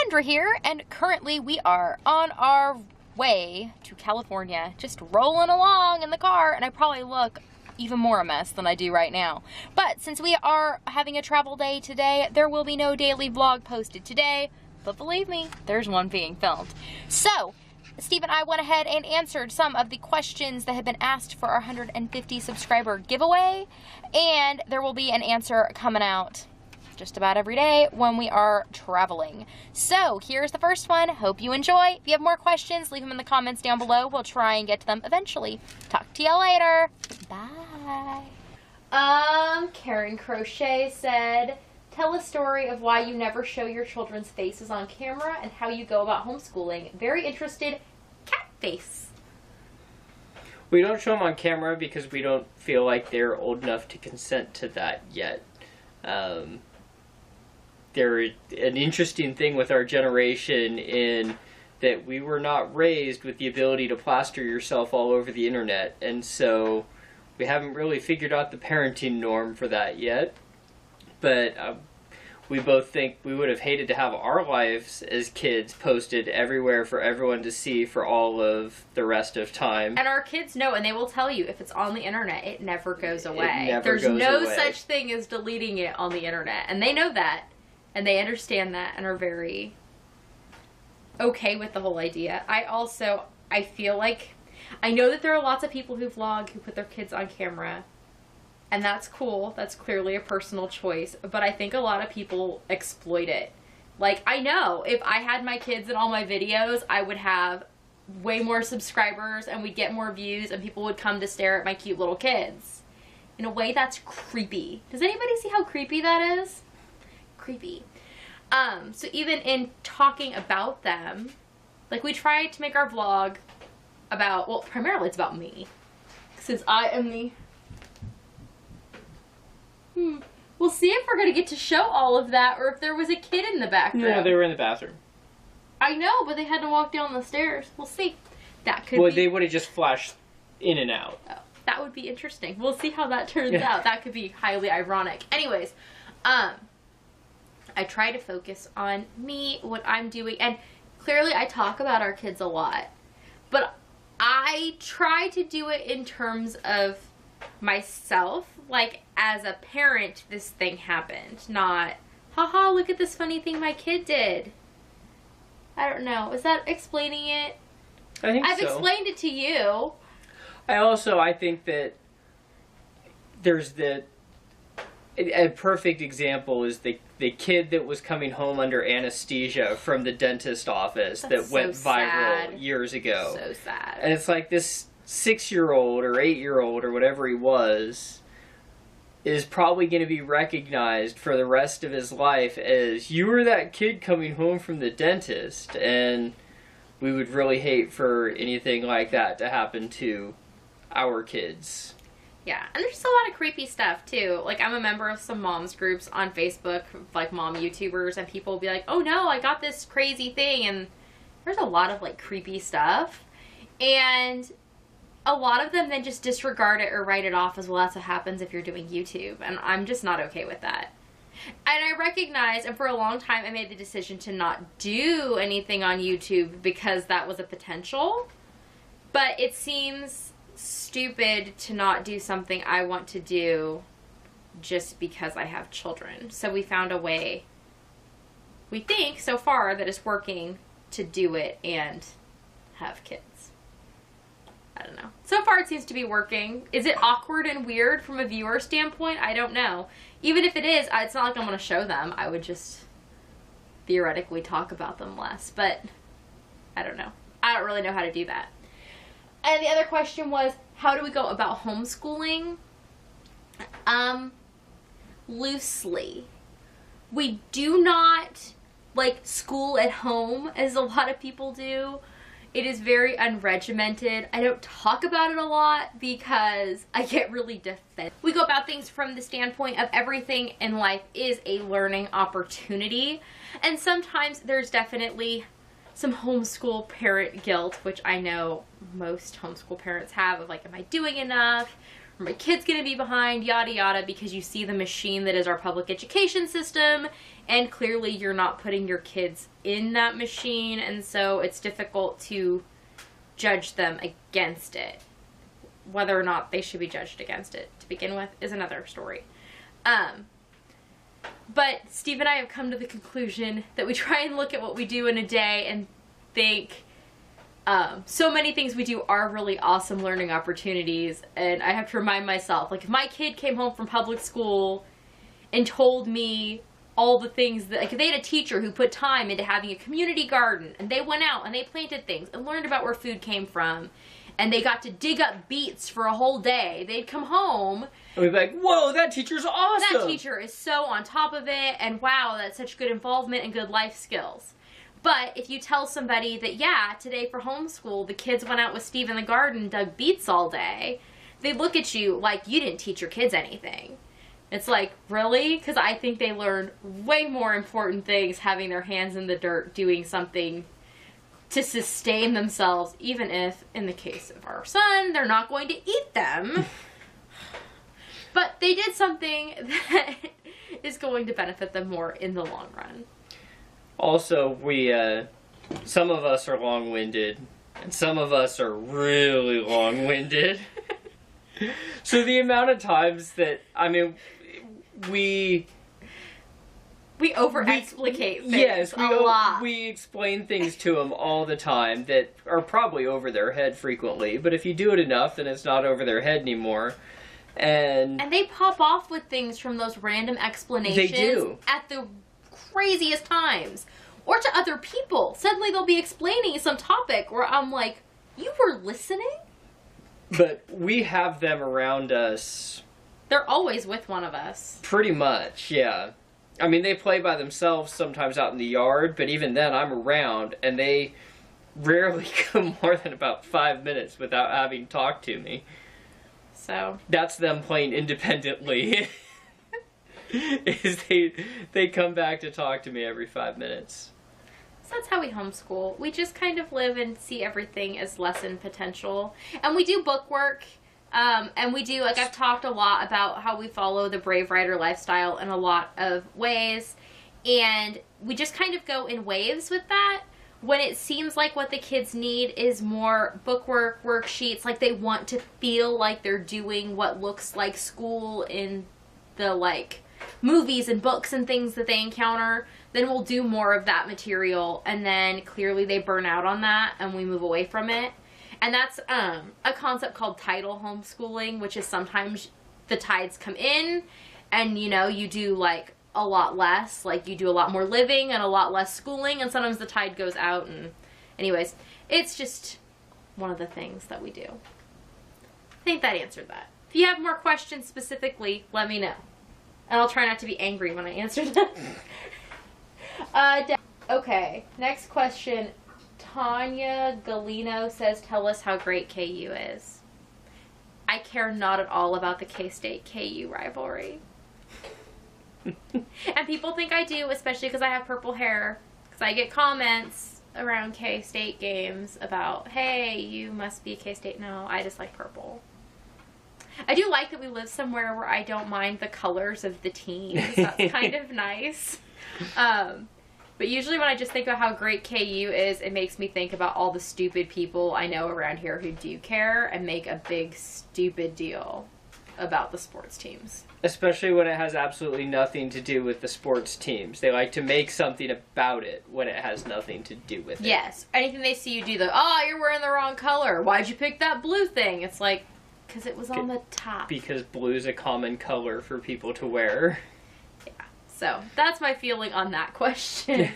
Kendra here, and currently we are on our way to California, just rolling along in the car, and I probably look even more a mess than I do right now. But since we are having a travel day today, there will be no daily vlog posted today, but believe me, there's one being filmed. So, Steve and I went ahead and answered some of the questions that have been asked for our 150 subscriber giveaway, and there will be an answer coming out just about every day when we are traveling. So here's the first one. Hope you enjoy. If you have more questions, leave them in the comments down below. We'll try and get to them eventually. Talk to you later. Bye. Karen Crochet said, tell a story of why you never show your children's faces on camera and how you go about homeschooling. Very interested. Cat face. We don't show them on camera because we don't feel like they're old enough to consent to that yet. They're an interesting thing with our generation in that we were not raised with the ability to plaster yourself all over the internet, and so we haven't really figured out the parenting norm for that yet. But we both think we would have hated to have our lives as kids posted everywhere for everyone to see for all of the rest of time. And our kids know, and they will tell you, if it's on the internet, it never goes away. There's no such thing as deleting it on the internet, and they know that. And they understand that and are very okay with the whole idea. I feel like, I know that there are lots of people who vlog who put their kids on camera. And that's cool. That's clearly a personal choice. But I think a lot of people exploit it. Like, I know if I had my kids in all my videos, I would have way more subscribers and we'd get more views and people would come to stare at my cute little kids. In a way, that's creepy. Does anybody see how creepy that is? Creepy. So even in talking about them, like, we try to make our vlog about, well, primarily it's about me, since I am the we'll see if we're gonna get to show all of that or if there was a kid in the background. No, they were in the bathroom. I know, but they had to walk down the stairs. We'll see. That could well, they would have just flashed in and out. Oh, that would be interesting. We'll see how that turns out. That could be highly ironic. Anyways, I try to focus on me, what I'm doing, and clearly I talk about our kids a lot, but I try to do it in terms of myself, like, as a parent, this thing happened, not, haha, look at this funny thing my kid did. I don't know. Is that explaining it? I think I've explained it to you. I think that there's a perfect example is the kid that was coming home under anesthesia from the dentist office that went viral years ago. So sad. And it's like this 6-year-old or 8-year-old or whatever he was is probably going to be recognized for the rest of his life as, you were that kid coming home from the dentist. And we would really hate for anything like that to happen to our kids. Yeah, and there's a lot of creepy stuff, too. Like, I'm a member of some moms groups on Facebook, like mom YouTubers, and people will be like, oh no, I got this crazy thing, and there's a lot of, like, creepy stuff. And a lot of them then just disregard it or write it off as, well, that's what happens if you're doing YouTube, and I'm just not okay with that. And I recognize, and for a long time, I made the decision to not do anything on YouTube because that was a potential, but it seems stupid to not do something I want to do just because I have children. So we found a way, we think so far, that is working to do it and have kids. I don't know. So far it seems to be working. Is it awkward and weird from a viewer standpoint? I don't know. Even if it is, it's not like I'm going to show them. I would just theoretically talk about them less. But I don't know. I don't really know how to do that. And the other question was, how do we go about homeschooling? Loosely. We do not, like, school at home as a lot of people do. It is very unregimented. I don't talk about it a lot because I get really defensive. We go about things from the standpoint of everything in life is a learning opportunity. And sometimes there's definitely some homeschool parent guilt, which I know most homeschool parents have, of like, am I doing enough? or my kid's gonna be behind, yada yada, because you see the machine that is our public education system, and clearly you're not putting your kids in that machine, and so it's difficult to judge them against it. Whether or not they should be judged against it to begin with is another story. But Steve and I have come to the conclusion that we try and look at what we do in a day and think so many things we do are really awesome learning opportunities. And I have to remind myself, like, if my kid came home from public school and told me all the things that, like, if they had a teacher who put time into having a community garden, and they went out and they planted things and learned about where food came from, and they got to dig up beets for a whole day, they'd come home and we'd be like, whoa, that teacher's awesome! That teacher is so on top of it, and wow, that's such good involvement and good life skills. But if you tell somebody that, yeah, today for homeschool, the kids went out with Steve in the garden, dug beets all day, they look at you like you didn't teach your kids anything. It's like, really? Because I think they learned way more important things having their hands in the dirt, doing something to sustain themselves, even if, in the case of our son, they're not going to eat them. But they did something that is going to benefit them more in the long run. Also, some of us are long-winded, and some of us are really long-winded. So the amount of times that, I mean, we over-explicate things yes, a lot. We explain things to them all the time that are probably over their head frequently, but if you do it enough, then it's not over their head anymore. And they pop off with things from those random explanations. They do. At the craziest times. Or to other people. Suddenly they'll be explaining some topic where I'm like, you were listening? But we have them around us. They're always with one of us. Pretty much, yeah. I mean, they play by themselves sometimes out in the yard, but even then I'm around, and they rarely go more than about 5 minutes without having talked to me. So that's them playing independently. Is they come back to talk to me every 5 minutes. So that's how we homeschool. We just kind of live and see everything as lesson potential. And we do book work. And we do, like, I've talked a lot about how we follow the Brave Writer lifestyle in a lot of ways. And we just kind of go in waves with that. When it seems like what the kids need is more bookwork, worksheets, like they want to feel like they're doing what looks like school in the, like, movies and books and things that they encounter, then we'll do more of that material, and then clearly they burn out on that and we move away from it. And that's a concept called tidal homeschooling, which is sometimes the tides come in and, you know, you do like a lot less, like you do a lot more living and a lot less schooling, and sometimes the tide goes out. And anyways, it's just one of the things that we do. I think that answered that. If you have more questions specifically, let me know. And I'll try not to be angry when I answer them. Okay, next question. Tanya Galino says, tell us how great KU is. I care not at all about the K-State KU rivalry. And people think I do, especially because I have purple hair. Because I get comments around K-State games about, hey, you must be K-State. No, I just like purple. I do like that we live somewhere where I don't mind the colors of the teams. That's kind of nice. But usually when I just think about how great KU is, it makes me think about all the stupid people I know around here who do care and make a big stupid deal about the sports teams. Especially when it has absolutely nothing to do with the sports teams. They like to make something about it when it has nothing to do with it. Yes. Anything they see you do, you're wearing the wrong color. Why'd you pick that blue thing? It's like, because it was on the top. Because blue's a common color for people to wear. Yeah. So, that's my feeling on that question.